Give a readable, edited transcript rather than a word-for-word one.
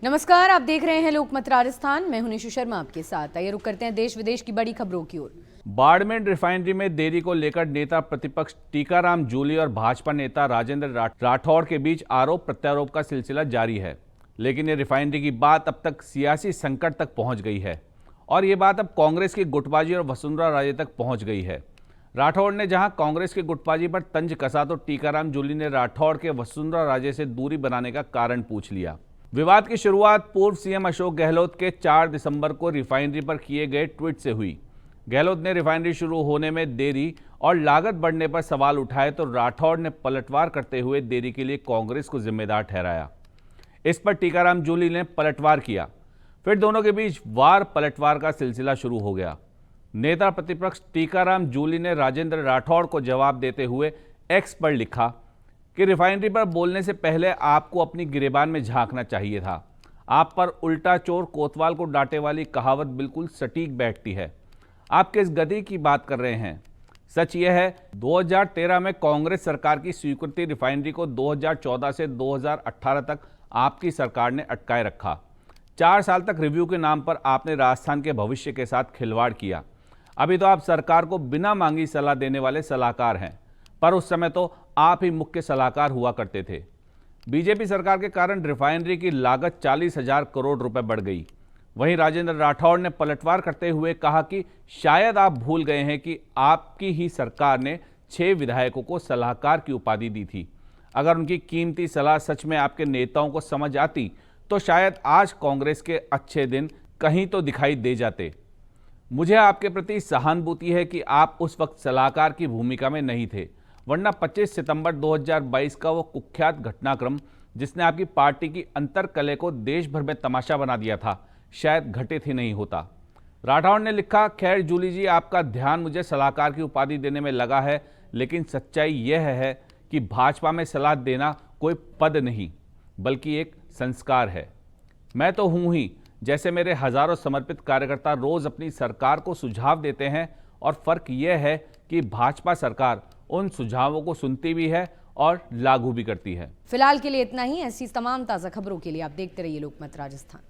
नमस्कार, आप देख रहे हैं लोकमत राजस्थान। मैं हूं निशु शर्मा आपके साथ। आइए रुक करते हैं देश विदेश की बड़ी खबरों की ओर। बाड़मेर रिफाइनरी में देरी को लेकर नेता प्रतिपक्ष टीकाराम जूली और भाजपा नेता राजेंद्र राठौड़ के बीच आरोप प्रत्यारोप का सिलसिला जारी है। लेकिन ये रिफाइनरी की बात अब तक सियासी संकट तक पहुंच गई है और ये बात अब कांग्रेस की गुटबाजी और वसुंधरा राजे तक पहुंच गई है। राठौड़ ने जहां कांग्रेस की गुटबाजी पर तंज कसा तो टीकाराम जूली ने राठौड़ के वसुंधरा राजे से दूरी बनाने का कारण पूछ लिया। विवाद की शुरुआत पूर्व सीएम अशोक गहलोत के 4 दिसंबर को रिफाइनरी पर किए गए ट्वीट से हुई। गहलोत ने रिफाइनरी शुरू होने में देरी और लागत बढ़ने पर सवाल उठाए तो राठौड़ ने पलटवार करते हुए देरी के लिए कांग्रेस को जिम्मेदार ठहराया। इस पर टीकाराम जूली ने पलटवार किया। फिर दोनों के बीच वार पलटवार का सिलसिला शुरू हो गया। नेता प्रतिपक्ष टीकाराम जूली ने राजेंद्र राठौड़ को जवाब देते हुए एक्स पर लिखा कि रिफाइनरी पर बोलने से पहले आपको अपनी गिरेबान में झांकना चाहिए था। आप पर उल्टा चोर कोतवाल को डांटे वाली कहावत बिल्कुल सटीक बैठती है। आप किस गति की बात कर रहे हैं? सच यह है 2013 में कांग्रेस सरकार की स्वीकृति रिफाइनरी को 2014 से 2018 तक आपकी सरकार ने अटकाए रखा। 4 साल तक रिव्यू के नाम पर आपने राजस्थान के भविष्य के साथ खिलवाड़ किया। अभी तो आप सरकार को बिना मांगी सलाह देने वाले सलाहकार हैं, पर उस समय तो आप ही मुख्य सलाहकार हुआ करते थे। बीजेपी सरकार के कारण रिफाइनरी की लागत 40,000 करोड़ रुपए बढ़ गई। वहीं राजेंद्र राठौड़ ने पलटवार करते हुए कहा कि शायद आप भूल गए हैं कि आपकी ही सरकार ने 6 विधायकों को सलाहकार की उपाधि दी थी। अगर उनकी कीमती सलाह सच में आपके नेताओं को समझ आती तो शायद आज कांग्रेस के अच्छे दिन कहीं तो दिखाई दे जाते। मुझे आपके प्रति सहानुभूति है कि आप उस वक्त सलाहकार की भूमिका में नहीं थे, वरना 25 सितंबर 2022 का वो कुख्यात घटनाक्रम जिसने आपकी पार्टी की अंतर्कलह को देश भर में तमाशा बना दिया था, शायद घटित ही नहीं होता। राठौड़ ने लिखा, खैर जूली जी, आपका ध्यान मुझे सलाहकार की उपाधि देने में लगा है, लेकिन सच्चाई यह है कि भाजपा में सलाह देना कोई पद नहीं बल्कि एक संस्कार है। मैं तो हूं ही, जैसे मेरे हजारों समर्पित कार्यकर्ता रोज अपनी सरकार को सुझाव देते हैं, और फर्क यह है कि भाजपा सरकार उन सुझावों को सुनती भी है और लागू भी करती है। फिलहाल के लिए इतना ही। ऐसी तमाम ताज़ा खबरों के लिए आप देखते रहिए लोकमत राजस्थान।